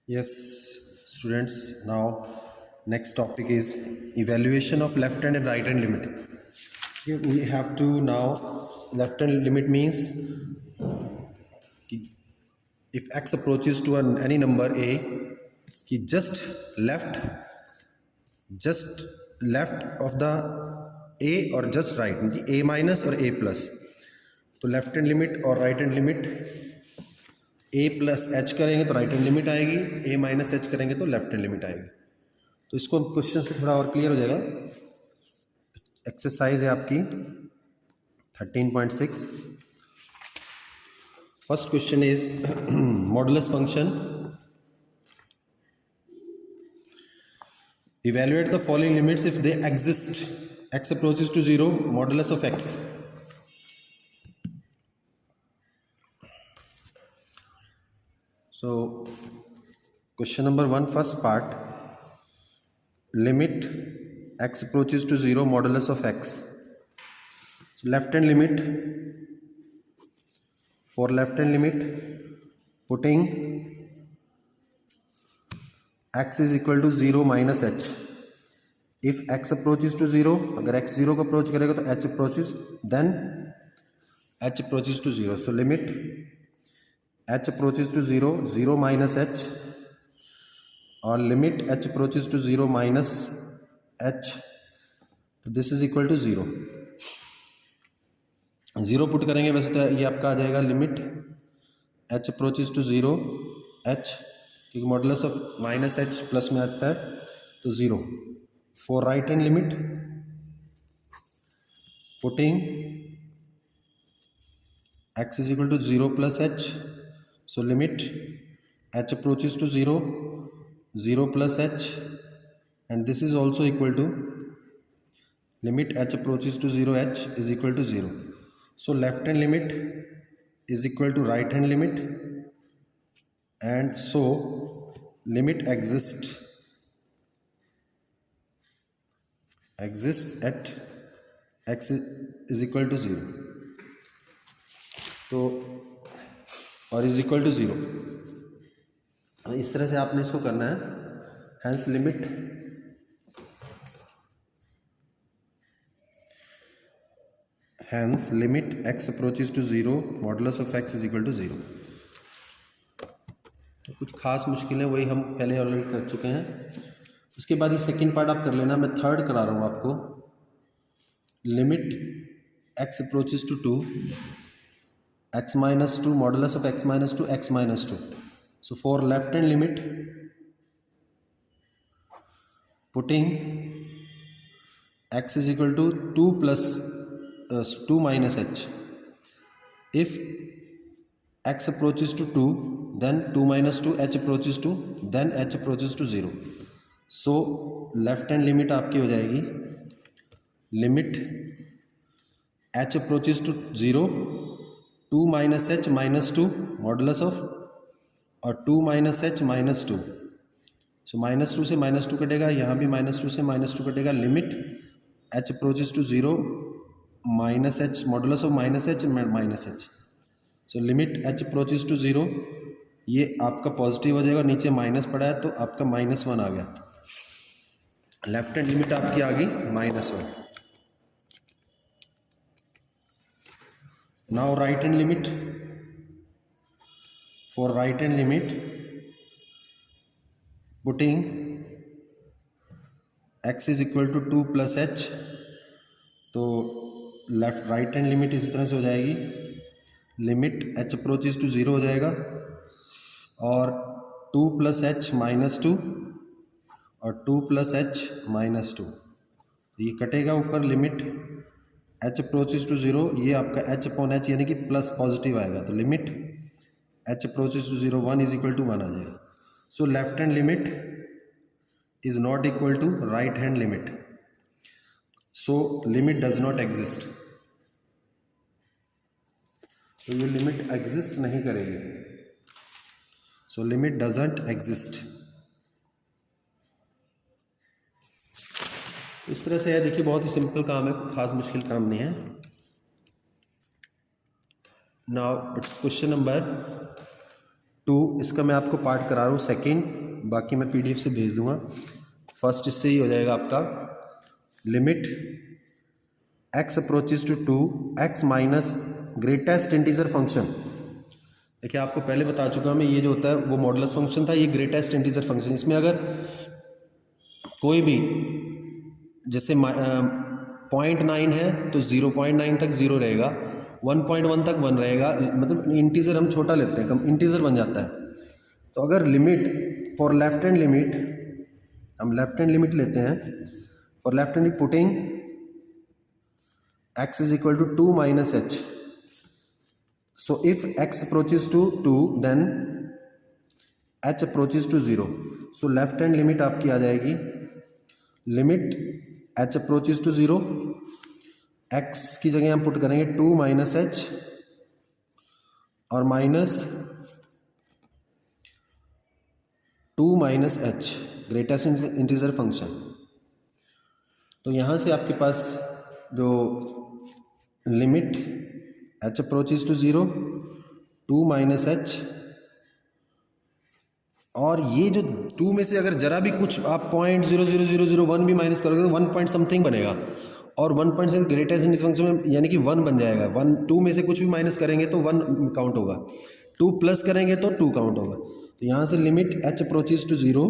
Yes, students, now next topic is evaluation of left hand and right hand limit. Okay, we have to now left hand limit means if x approaches to any number a, he just left of the a or just right, a minus or a plus. तो left hand limit और right hand limit ए plus H करेंगे तो right hand limit आएगी, ए minus H करेंगे तो left hand limit आएगी। तो इसको क्वेश्चन से थोड़ा और क्लियर हो जाएगा। एक्सरसाइज है आपकी 13.6। First question is modulus function. Evaluate the following limits if they exist. X approaches to 0, modulus of x. So question number 1, first part, limit x approaches to 0, modulus of x. So left hand limit, for left hand limit, putting x is equal to 0 minus h. If x approaches to 0, अगर x 0 को approach करेगा तो h approaches, then h approaches to 0. So limit h approaches to 0, 0 minus h, or limit h approaches to 0 minus h, तो this is equal to 0. 0 put करेंगे वैसे तो ये आपका आ जाएगा limit h approaches to 0 h, क्योंकि modulus of minus h plus में आता है तो 0. For right hand limit, putting x is equal to 0 plus h. So limit h approaches to 0, 0 plus h, and this is also equal to limit h approaches to 0, h is equal to 0. So left hand limit is equal to right hand limit, and so limit exists at x is equal to 0. तो और is equal to 0। इस तरह से आपने इसको करना है। Hence limit x approaches to 0, modulus of x is equal to 0। कुछ खास मुश्किलें वही हम पहले ऑलरेडी कर चुके हैं। उसके बाद ये सेकंड पार्ट आप कर लेना, मैं थर्ड करा रहा हूँ आपको। Limit x approaches to 2, x minus 2, modulus of x minus 2, x minus 2. So for left hand limit, putting x is equal to 2 plus 2 minus h. If x approaches to 2, then 2 minus 2, h approaches to, then h approaches to 0. So left hand limit आपकी हो जाएगी limit h approaches to 0, 2 minus h minus 2 modulus of, और 2 minus h minus 2. So minus 2 से minus 2 कटेगा, यहाँ भी minus 2 से minus 2 कटेगा। Limit h approaches to 0, minus h, modulus of minus h minus h. So limit h approaches to 0, ये आपका positive हो जाएगा, नीचे माइनस पड़ा है तो आपका -1 आ गया। लेफ्ट हैंड लिमिट आपकी आ गई -1। Now right hand limit. For right hand limit, putting x is equal to 2 plus h, तो लेफ्ट राइट हैंड लिमिट इस तरह से हो जाएगी। लिमिट h अप्रोचेस टू 0 हो जाएगा, और 2 प्लस एच माइनस 2 और 2 प्लस एच माइनस 2, ये कटेगा ऊपर। लिमिट h अप्रोचेस टू 0, ये आपका h अपॉन h यानी कि प्लस पॉजिटिव आएगा, तो limit h approaches to 0, 1 is equal to 1 आ जाएगा। So left hand limit is not equal to right hand limit, so limit does not exist. तो ये लिमिट एग्जिस्ट नहीं करेगी, सो लिमिट डजंट एग्जिस्ट। इस तरह से है, देखिए बहुत ही सिंपल काम है, कोई खास मुश्किल काम नहीं है। नाउ इट्स क्वेश्चन नंबर 2 2, इसका मैं आपको पार्ट करा रहा हूँ सेकेंड, बाकी मैं PDF से भेज दूँगा। फर्स्ट इससे ही हो जाएगा आपका limit x approaches to 2 x minus greatest integer function. देखिए आपको पहले बता चुका मैं, ये जो होता है वो मॉडुलस फंक्शन था, ये ग्रेटेस्ट इंटीजर फंक्शन। इसमें अगर कोई भी जैसे 0.9 है तो 0.9 तक 0 रहेगा, 1.1 तक 1 रहेगा, मतलब इंटीजर हम छोटा लेते हैं, कम इंटीजर बन जाता है। तो अगर limit for left hand limit, हम लेफ्ट हैंड लिमिट लेते हैं, for left hand putting x is equal to 2 minus h. So if x approaches to 2 then h approaches to 0. So left hand limit आपकी आ जाएगी, limit h approaches to 0, x की जगह हम put करेंगे 2 minus h और minus 2 minus h greatest integer function. तो यहाँ से आपके पास जो limit h approaches to 0, 2 minus h, और ये जो 2 में से अगर जरा भी कुछ आप 0.00001 भी माइनस करोगे तो 1 पॉइंट समथिंग बनेगा, और 1 पॉइंट से ग्रेटेस्ट इंटीजर फंक्शन में यानी कि 1 बन जाएगा। 2 में से कुछ भी माइनस करेंगे तो 1 काउंट होगा, 2 प्लस करेंगे तो 2 काउंट होगा। तो यहाँ से limit h approaches to 0,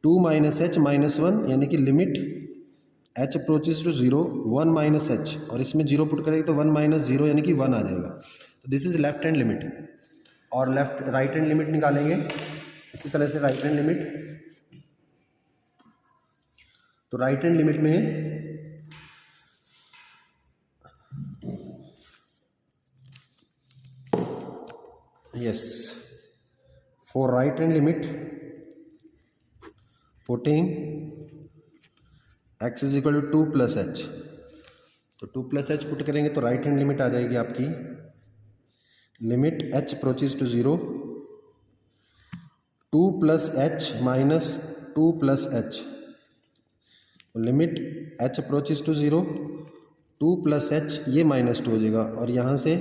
2 minus h minus 1, यानी कि limit h approaches to 0, 1 minus h, और इसमें 0 पुट करेंगे तो 1 माइनस 0 यानी कि 1 आ जाएगा। तो this is left hand limit. और राइट हैंड लिमिट निकालेंगे इसी तरह से। राइट हैंड लिमिट, तो राइट हैंड लिमिट में yes, for right hand limit putting x is equal to 2 plus h, तो 2 प्लस h पुट करेंगे तो राइट हैंड लिमिट आ जाएगी आपकी, limit h approaches to 0, 2 plus h minus 2 plus h, limit h approaches to 0, 2 plus h, ये minus 2 हो जाएगा, और यहाँ से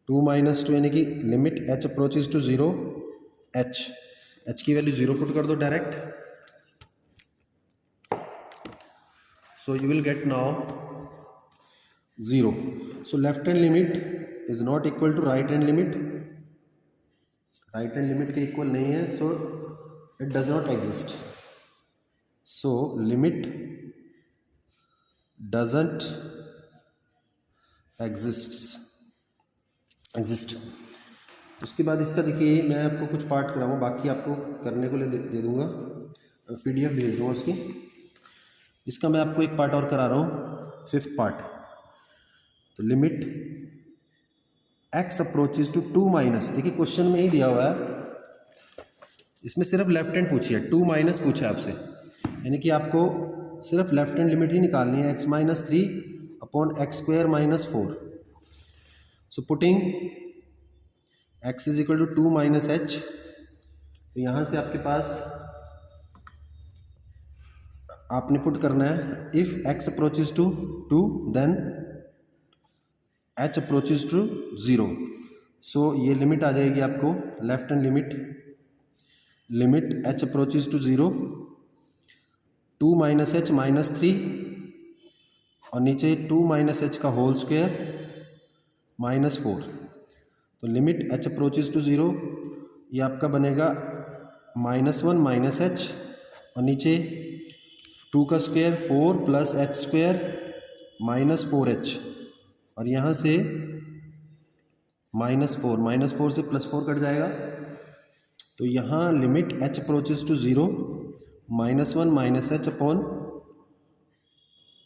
2 माइनस 2 यानी कि limit h approaches to 0, h की वैल्यू 0 पुट कर दो direct. So you will get now 0. So left hand limit is not equal to right hand limit. Right hand limit के equal नहीं है, so it does not exist. So limit doesn't exist. उसके बाद इसका देखिए, मैं आपको कुछ पार्ट कराऊंगा, बाकी आपको करने को दे दूंगा, PDF भेज दूंगा उसकी। इसका मैं आपको एक पार्ट और करा रहा हूँ, 5th पार्ट। तो limit x approaches to 2 minus, देखिए क्वेश्चन में ही दिया हुआ है, इसमें सिर्फ लेफ्ट हैंड पूछी है, 2 माइनस पूछा है आपसे, यानी कि आपको सिर्फ लेफ्ट हैंड लिमिट ही निकालनी है, x minus 3 upon x square minus 4। So putting x is equal to 2 minus h, तो यहाँ से आपके पास आपने पुट करना है, if x approaches to 2 then h approaches to 0। So ये लिमिट आ जाएगी आपको, left hand limit h approaches to 0, 2 minus h minus 3, और नीचे 2 माइनस h का होल स्क्वायर माइनस 4। तो लिमिट h अप्रोचेज टू 0, ये आपका बनेगा -1 माइनस h, और नीचे 2 का square 4 plus h square minus 4h, और यहाँ से -4 से +4 कट जाएगा। तो यहाँ limit h approaches to 0, -1 minus h upon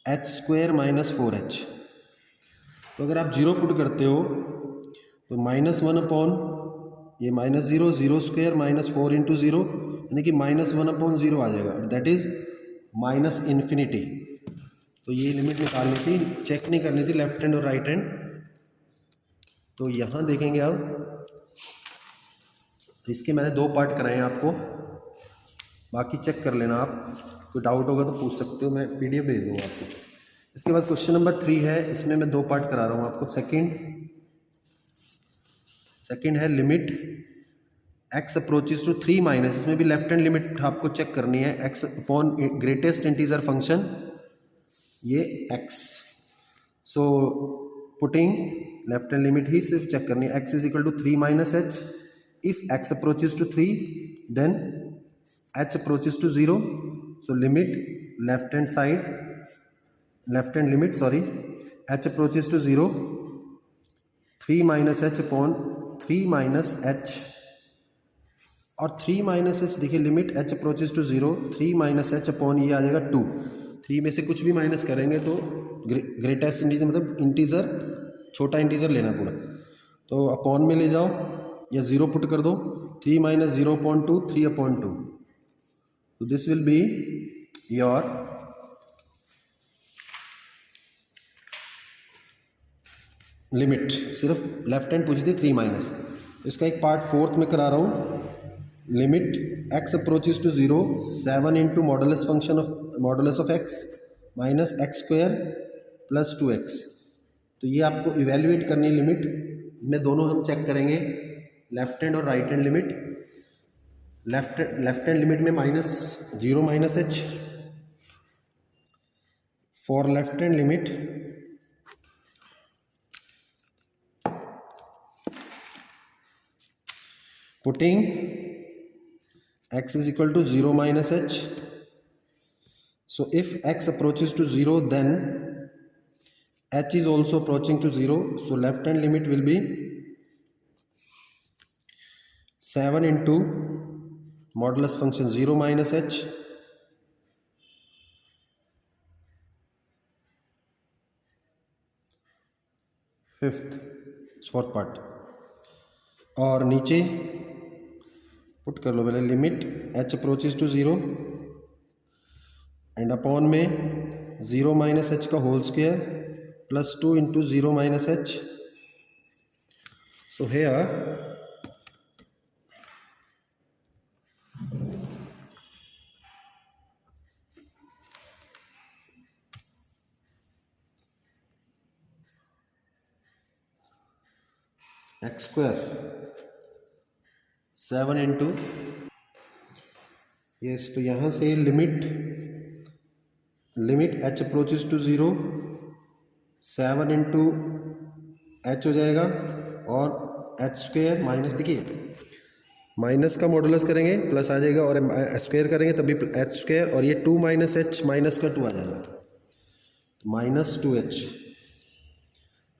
h square minus 4h। तो अगर आप 0 पुट करते हो तो -1 अपॉन ये -0, 0 स्क्वायर माइनस 4 इंटू 0, यानी कि -1 अपॉन 0 आ जाएगा, दैट इज -इन्फिनिटी। तो ये लिमिट निकालनी थी, चेक नहीं करनी थी लेफ्ट हैंड और राइट हैंड। तो यहाँ देखेंगे अब, तो इसके मैंने 2 पार्ट कराए हैं आपको, बाकी चेक कर लेना आप, कोई डाउट होगा तो पूछ सकते हो, मैं PDF भेज दूँगा आपको। इसके बाद क्वेश्चन नंबर 3 है, इसमें मैं 2 पार्ट करा रहा हूँ आपको। सेकंड है limit x approaches to 3 minus, इसमें भी लेफ्ट हैंड लिमिट आपको चेक करनी है, x upon greatest integer function ये x। So putting left hand limit ही सिर्फ चेक करनी है, x is equal to 3 minus H, if x approaches to 3 then h approaches to 0, so limit left hand side, left hand limit sorry, h approaches to 0, 3 minus H upon 3 minus h, और 3 minus h देखिए limit h approaches to 0, 3 minus H upon ये आ जाएगा 2, 3 में से कुछ भी minus करेंगे तो ग्रेटेस्ट इंटीजर मतलब इंटीजर छोटा इंटीजर लेना पूरा, तो अपॉन में ले जाओ या 0 पुट कर दो, 3 माइनस 0 अपॉन 2, 3 अपॉन 2, तो this will be your limit. सिर्फ लेफ्ट हैंड पूछी थी 3 माइनस, तो इसका एक पार्ट फोर्थ में करा रहा हूँ, limit x approaches to 0, 7 into modulus function of modulus of x minus x square plus 2x। तो ये आपको इवेल्युएट करनी है लिमिट में, दोनों हम चेक करेंगे लेफ्ट हैंड और right hand limit. Left hand limit में minus 0 minus H, for left hand limit putting x is equal to 0 minus h, so if x approaches to 0 then h is also approaching to 0, so left hand limit will be 7 into modulus function 0 minus h fourth part, और नीचे put कर लो पहले limit h approaches to 0 and upon में 0 minus h का whole square plus 2 into 0 minus h, so here x square 7 into yes, तो यहाँ से limit h approaches to 0, 7 into h हो जाएगा, और एच स्क्वायर माइनस, देखिए माइनस का मॉडुलस करेंगे प्लस आ जाएगा, और स्क्वायर करेंगे तभी एच स्क्वायर, और ये 2 माइनस एच माइनस का 2 आ जाएगा, तो minus 2h।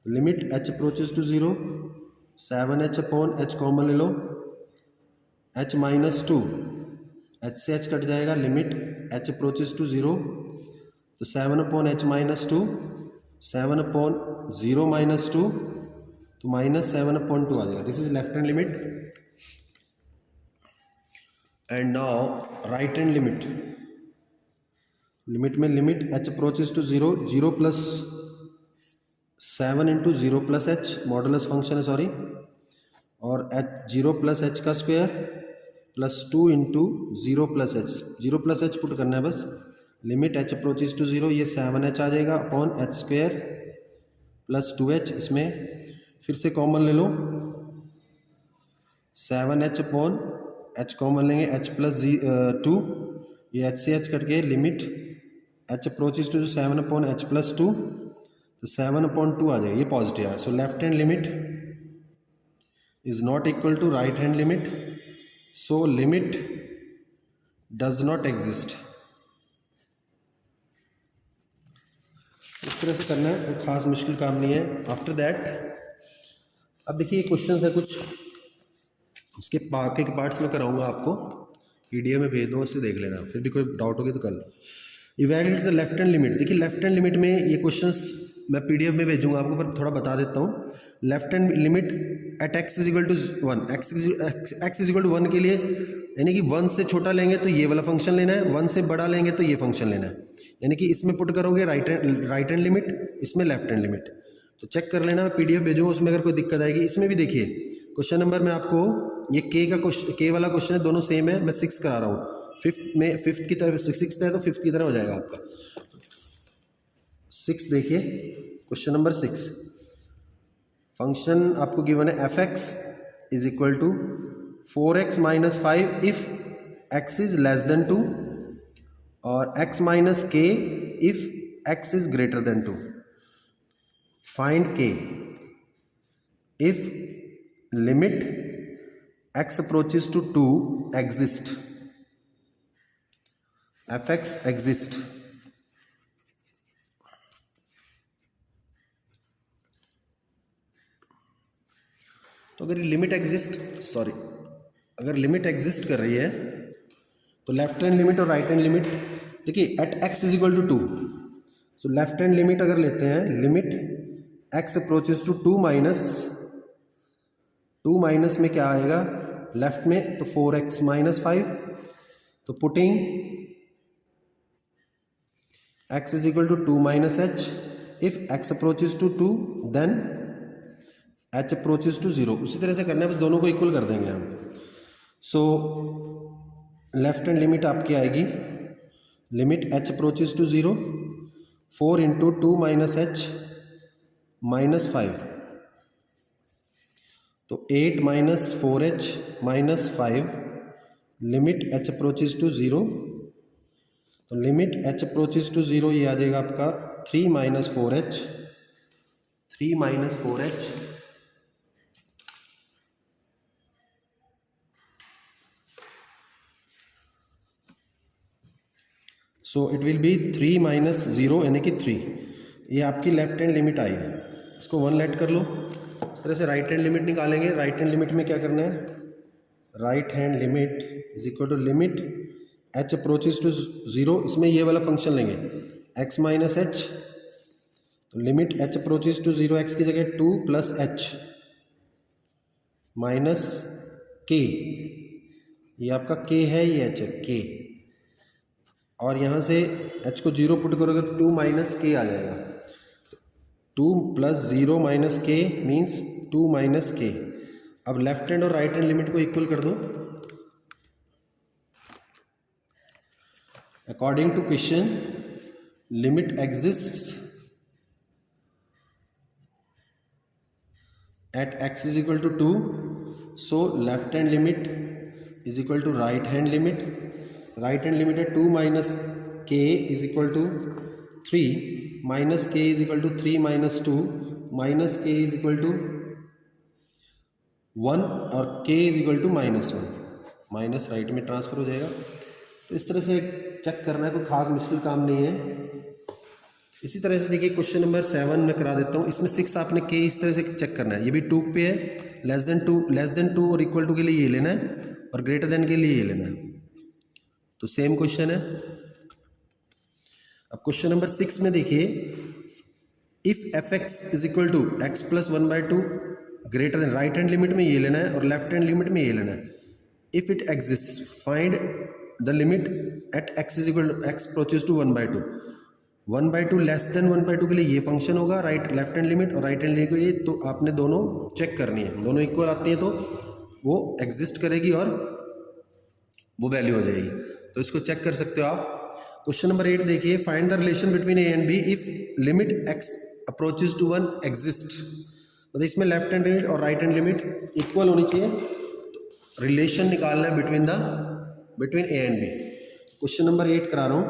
Limit h approaches to 0, 7h upon h common ले लो, h माइनस 2, h से h कट जाएगा, लिमिट h अप्रोचेज टू 0, तो 7 अपॉन h माइनस 2, 7 अपॉन 0 माइनस 2, तो माइनस 7 अपॉन 2 आ जाएगा, this is left hand limit. And now right hand limit, limit में limit h approaches to 0, 0 plus 7 into 0 plus H, modulus function है sorry, और h 0 plus H का square plus 2 into 0 plus H, 0 plus H put करना है बस, limit h approaches to 0, ये 7h आ जाएगा upon H square plus 2h, इसमें फिर से कॉमन ले लो, 7h अपॉन h कॉमन लेंगे, h प्लस 2, ये h से h कट के limit h approaches to 7 upon h plus 2, तो 7 अपॉन 2 आ जाएगा, ये पॉजिटिव है, so left hand limit is not equal to right hand limit, so limit does not exist. इस तरह से करना है, कोई खास मुश्किल काम नहीं है। आफ्टर दैट अब देखिए क्वेश्चन है कुछ, उसके बाकी के पार्ट्स में कराऊंगा आपको, पीडीएफ में भेज दो, उससे देख लेना, फिर भी कोई डाउट होगी तो कर लो। Evaluate the left hand limit, देखिए लेफ्ट हैंड लिमिट में ये क्वेश्चंस मैं पीडीएफ में भेजूंगा आपको, पर थोड़ा बता देता हूँ। Left hand limit at x is equal to 1, x is equal to 1 के लिए यानी कि 1 से छोटा लेंगे तो ये वाला फंक्शन लेना है, 1 से बड़ा लेंगे तो ये फंक्शन लेना है, यानी कि इसमें पुट करोगे राइट हैंड लिमिट, इसमें लेफ्ट हैंड लिमिट, तो चेक कर लेना, पीडीएफ भेजूंगा, उसमें अगर कोई दिक्कत आएगी। इसमें भी देखिए क्वेश्चन नंबर में आपको ये के वाला क्वेश्चन है, दोनों सेम है, मैं 6 करा रहा हूँ, फिफ्थ की तरफ 6 है तो 5th की तरह हो जाएगा आपका। 6 देखिए क्वेश्चन नंबर 6, फंक्शन आपको गिवन है f(x) is equal to 4x minus 5 if x is less than 2 और x minus k if x is greater than 2. Find k if limit x approaches to 2 exist, fx exist. तो अगर limit exist कर रही है तो left hand limit और right hand limit देखिए at x is equal to 2. So left hand limit अगर लेते हैं, limit x approaches to 2 minus में क्या आएगा लेफ्ट में, तो 4x माइनस 5. तो putting x is equal to 2 minus H. If x approaches to 2 then h approaches to 0. उसी तरह से करना है, बस दोनों को इक्वल कर देंगे हम. सो लेफ्ट हैंड लिमिट आपकी आएगी, limit h approaches to 0, 4 into 2 minus h minus 5. तो 8 minus 4h minus 5, limit h approaches to 0. तो लिमिट h अप्रोचेस टू 0 ये आ जाएगा आपका 3 minus 4h. So it will be 3 minus 0 यानी कि 3. ये आपकी लेफ्ट हैंड लिमिट आई है. इसको 1 लेट कर लो. इस तरह से राइट हैंड लिमिट निकालेंगे. राइट हैंड लिमिट में क्या करना है, right hand limit is equal to limit h approaches to 0. इसमें ये वाला फंक्शन लेंगे x माइनस एच. तो limit h approaches to 0, x की जगह 2 प्लस एच माइनस k. ये आपका k है, ये h है k. और यहाँ से h को 0 पुट करोगे तो 2 माइनस k आ जाएगा. 2 plus 0 minus k means 2 minus k. अब लेफ्ट हैंड और राइट हैंड लिमिट को इक्वल कर दो. According to question limit exists at x is equal to 2. So left hand limit is equal to right hand limit. Right hand limit है 2 minus k is equal to 3 minus k is equal to 3 minus 2 minus k is equal to 1 और k is equal to minus 1. Minus right में transfer हो जाएगा. तो इस तरह से check करना है, कोई खास मुश्किल काम नहीं है. इसी तरह से देखिए क्वेश्चन नंबर 7 में करा देता हूँ. इसमें 6 आपने k इस तरह से चेक करना है. ये भी 2 पे है. लेस देन 2 और इक्वल टू के लिए ये लेना है और ग्रेटर देन के लिए ये लेना है. तो सेम क्वेश्चन है. अब क्वेश्चन नंबर 6 में देखिए, if fx is equal to x plus 1/2 greater than, right hand limit में ये लेना है और लेफ्ट हैंड लिमिट में ये लेना है. If it exist find the limit at x is equal to x approaches to 1/2. 1/2 less than 1/2 के लिए ये फंक्शन होगा, लेफ्ट हैंड लिमिट, और राइट हैंड लिमिट को ये. तो आपने दोनों चेक करनी है, दोनों इक्वल आती है तो वो एग्जिस्ट करेगी और वो वैल्यू हो जाएगी. तो इसको चेक कर सकते हो आप. क्वेश्चन नंबर 8 देखिए, find the relation between a and b if limit x approaches to 1 exist. मतलब इसमें लेफ्ट हैंड लिमिट और राइट हैंड लिमिट इक्वल होनी चाहिए. तो रिलेशन निकालना है between a and b. Question number 8 करा रहा हूं.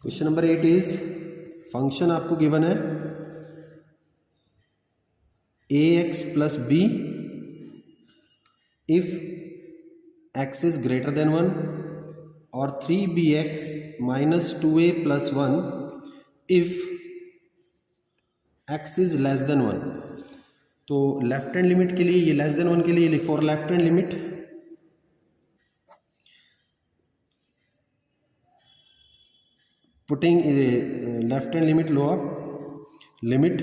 क्वेश्चन नंबर 8 इज, फंक्शन आपको गिवन है ax plus b if x is greater than 1 और 3bx minus 2a plus 1 if x is less then 1. तो लेफ्ट हैंड लिमिट के लिए ये लेस देन 1 के लिए for left hand limit putting left hand limit लो आप, limit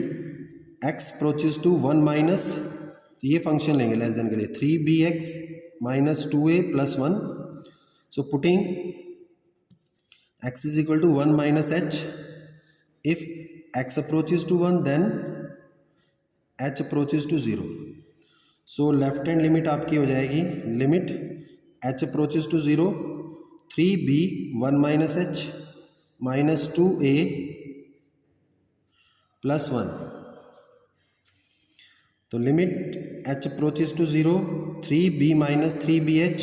x approaches to 1 minus, तो ये फंक्शन लेंगे लेस देन के लिए 3bx minus 2a plus 1. So putting x is equal to 1 minus h. If x approaches to 1 then h approaches to 0. So left hand limit आपकी हो जाएगी, limit h approaches to 0 3b 1 minus h minus 2a plus 1. तो limit h approaches to 0, 3b minus 3bh,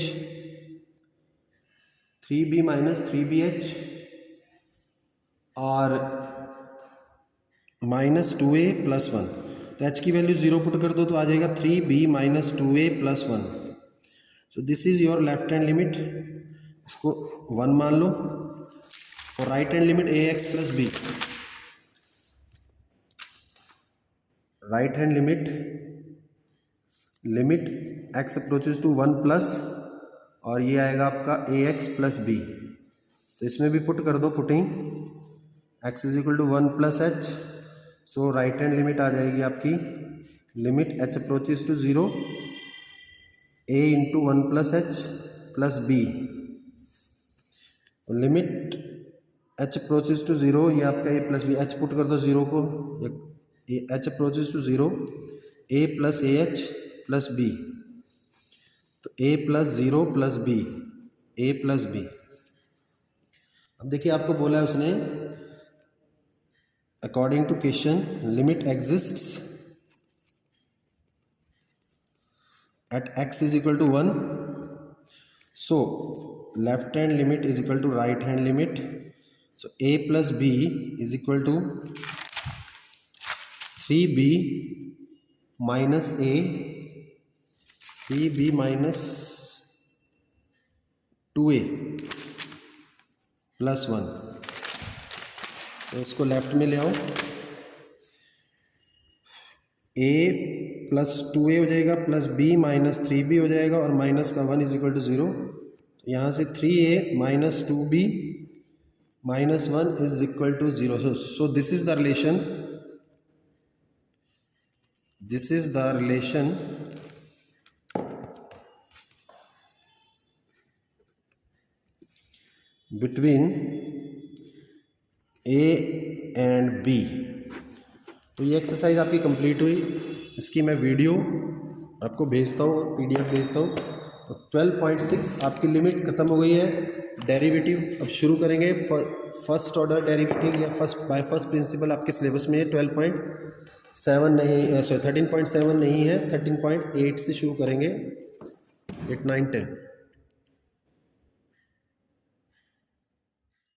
3b minus 3bh और minus 2a plus 1। तो h की value 0 put कर दो तो आ जाएगा 3b minus 2a plus 1। So this is your left hand limit, इसको 1 मान लो। और right hand limit ax plus b, right hand limit x approaches to 1 plus और ये आएगा आपका ax प्लस b। तो इसमें भी पुट कर दो, putting x is equal to 1 plus h। So right hand limit आ जाएगी आपकी limit h approaches to 0 a into 1 plus h plus b। Limit h approaches to 0, ये आपका a plus b, h put कर दो 0 को, h approaches to 0 a plus A H plus b। तो a plus 0 plus b, a plus b। अब देखिए आपको बोला है उसने according to question limit exists at x is equal to 1। So left hand limit is equal to right hand limit. So a plus b is equal to 3b minus a, 3b minus 2a plus 1। तो इसको left में ले आओ, a plus 2a हो जाएगा plus b minus 3b हो जाएगा और माइनस का 1 इज इक्वल टू 0। तो यहाँ से 3a minus 2b minus 1 is equal to 0। So this is the relation, this is the relation between a and b। तो ये एक्सरसाइज आपकी कंप्लीट हुई। इसकी मैं वीडियो आपको भेजता हूँ, PDF भेजता हूँ। 12.6 आपकी लिमिट ख़त्म हो गई है। डेरिवेटिव अब शुरू करेंगे, फर्स्ट ऑर्डर डेरिवेटिव या बाय फर्स्ट प्रिंसिपल आपके सिलेबस में 12.7 नहीं, सॉरी 13.7 नहीं है, 13.8 से शुरू करेंगे, 8, 9, 10।